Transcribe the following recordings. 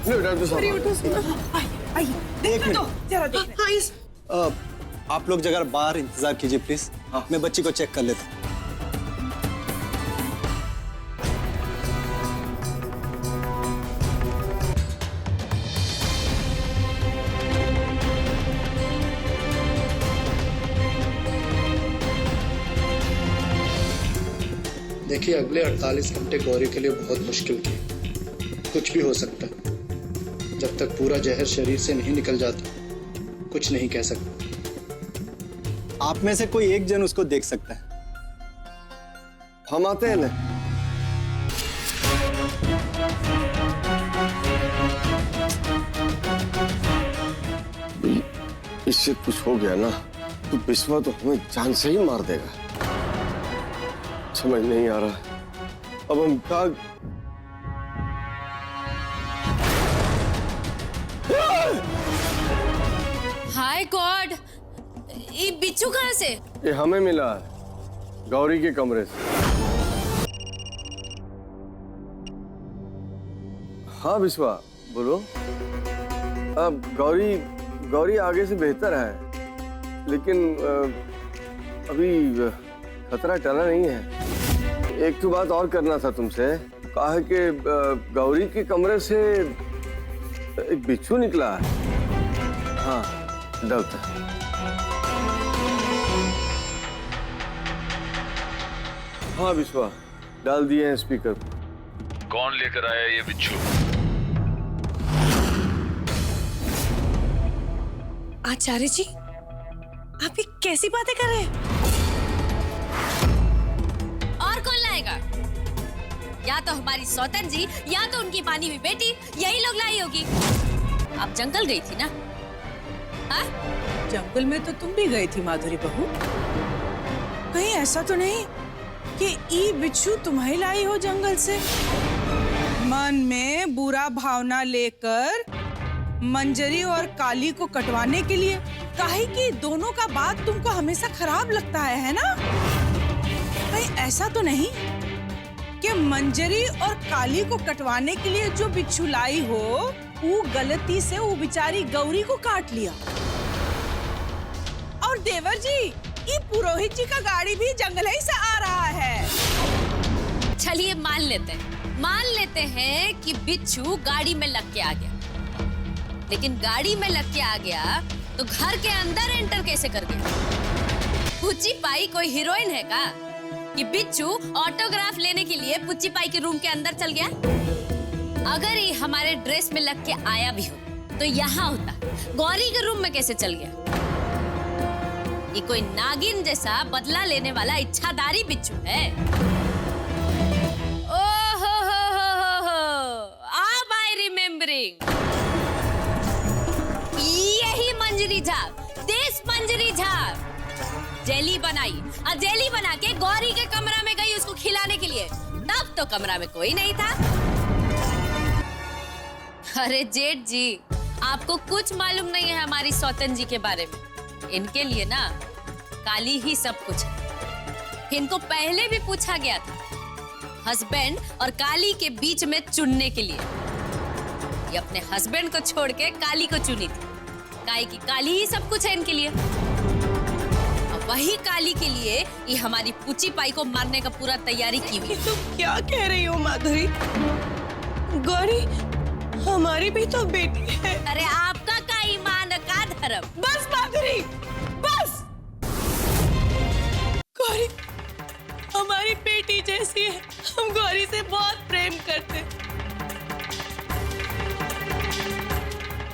Doctor साहब आइए देखने दो, जरा देखने। आप लोग जगह बाहर इंतजार कीजिए प्लीज। मैं बच्ची को चेक कर लेता हूँ। देखिए, अगले 48 घंटे गौरी के लिए बहुत मुश्किल थे। कुछ भी हो सकता है। जब तक पूरा जहर शरीर से नहीं निकल जाता, कुछ नहीं कह सकता। आप में से कोई एक जन उसको देख सकता है। हम आते हैं ना। इससे कुछ हो गया ना तो विश्वा तो हमें जान से ही मार देगा। समझ नहीं आ रहा अब हम क्या। हाय गॉड, ये बिच्छू कहाँ से? ये हमें मिला है गौरी के कमरे से। हाँ विश्वा बोलो। अब गौरी आगे से बेहतर है, लेकिन अभी खतरा टला नहीं है। एक तो बात और करना था तुमसे। कहा है कि गौरी के कमरे से एक बिच्छू निकला है। हाँ डॉक्टर। हाँ विश्वा डाल दिए हैं स्पीकर। कौन लेकर आया ये बिच्छू? आचार्य जी, आप ये कैसी बातें कर रहे हैं? और कौन लाएगा? या तो हमारी सौतन जी या तो उनकी मानी हुई बेटी, यही लोग लाई होगी। आप जंगल गई थी ना? हाँ? जंगल में तो तुम भी गई थी माधुरी बहू। कहीं ऐसा तो नहीं कि ई बिच्छू तुम्हें लाई हो जंगल से? मन में बुरा भावना लेकर मंजरी और काली को कटवाने के लिए। काहे कि दोनों का बात तुमको हमेशा खराब लगता है ना? कहीं ऐसा तो नहीं कि मंजरी और काली को कटवाने के लिए जो बिच्छू लाई हो वो गलती से वो बेचारी गौरी को काट लिया? और देवर जी, ये पुरोहित जी का गाड़ी भी जंगल ही से आ रहा है। चलिए मान लेते हैं कि बिच्छू गाड़ी में लग के आ गया। लेकिन गाड़ी में लग के आ गया तो घर के अंदर एंटर कैसे कर गया? पुच्ची पाई कोई हीरोइन है का कि बिच्छू ऑटोग्राफ लेने के लिए पुच्ची पाई के रूम के अंदर चल गया? अगर ये हमारे ड्रेस में लग के आया भी हो तो यहाँ होता, गौरी के रूम में कैसे चल गया? ये कोई नागिन जैसा बदला लेने वाला इच्छाधारी बिच्छू है। ओहो हो, अब आई रिमेम्बरिंग। यही मंजरी झा, देश मंजरी झा जेली बनाई और जेली बना के गौरी के कमरा में गई उसको खिलाने के लिए। तब तो कमरा में कोई नहीं था। अरे जेठ जी, आपको कुछ मालूम नहीं है हमारी सौतन जी के बारे में। इनके लिए ना काली ही सब कुछ है। इनको पहले भी पूछा गया था हस्बैंड और काली के बीच में चुनने के लिए। ये अपने हस्बैंड को छोड़ के काली को चुनी थी, काहे कि काली ही सब कुछ है इनके लिए। अब वही काली के लिए ये हमारी पुची पाई को मारने का पूरा तैयारी की हुई। तुम क्या कह रही हो माधुरी? गौरी हमारी भी तो बेटी है। अरे आपका का ईमान का धर्म। बस माधुरी बस। गौरी हमारी बेटी जैसी है। हम गौरी से बहुत प्रेम करते।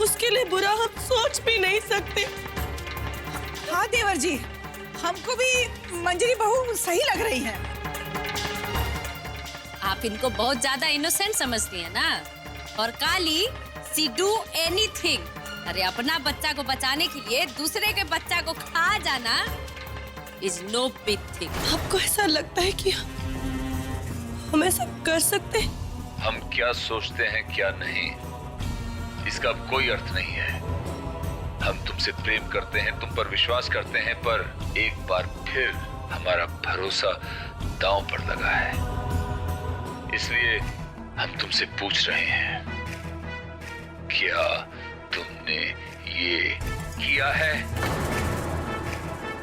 उसके लिए बुरा हम सोच भी नहीं सकते। हाँ देवर जी, हमको भी मंजरी बहू सही लग रही है। आप इनको बहुत ज्यादा इनोसेंट समझती है ना? और काली सी डू एनीथिंग। अरे अपना बच्चा को बचाने के लिए दूसरे के बच्चा को खा जाना इज नो बिग थिंग। आपको ऐसा लगता है कि हम ऐसा कर सकते हैं? हम क्या सोचते हैं क्या नहीं, इसका कोई अर्थ नहीं है। हम तुमसे प्रेम करते हैं, तुम पर विश्वास करते हैं, पर एक बार फिर हमारा भरोसा दांव पर लगा है। इसलिए हम तुमसे पूछ रहे हैं, क्या तुमने ये किया है?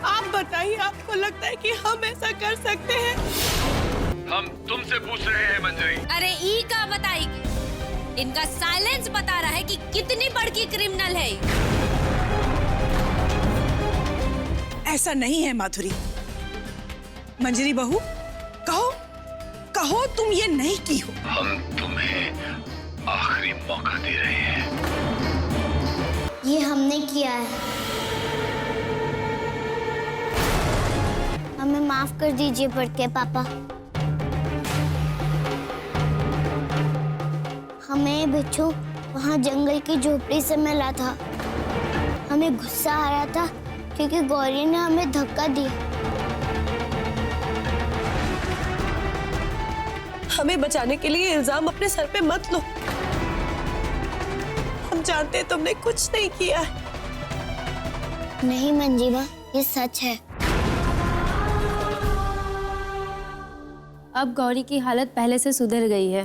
आप बताइए, आपको लगता है कि हम ऐसा कर सकते हैं? हम तुमसे पूछ रहे हैं मंजरी। अरे ई का बताएगी, इनका साइलेंस बता रहा है कि कितनी बड़की क्रिमिनल है। ऐसा नहीं है माधुरी। मंजरी बहू, कहो कहो तुम ये नहीं की हो। हम तुम्हें आखिरी मौका दे रहे हैं। ये हमने किया है। हमें माफ कर दीजिए बड़के पापा। हमें बिच्छू वहाँ जंगल की झोपड़ी से मिला था। हमें गुस्सा आ रहा था क्योंकि गौरी ने हमें धक्का दिया। हमें बचाने के लिए इल्जाम अपने सर पे मत लो। हम जानते हैं तुमने कुछ नहीं किया है। नहीं मंजीवा, ये सच है। अब गौरी की हालत पहले से सुधर गई है।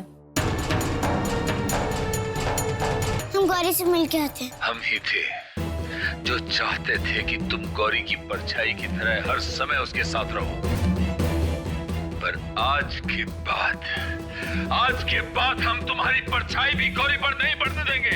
हम गौरी से मिल के आते हैं। हम ही थे जो चाहते थे कि तुम गौरी की परछाई की तरह हर समय उसके साथ रहो। पर आज के बाद हम तुम्हारी परछाई भी गौरी पर नहीं बढ़ने देंगे।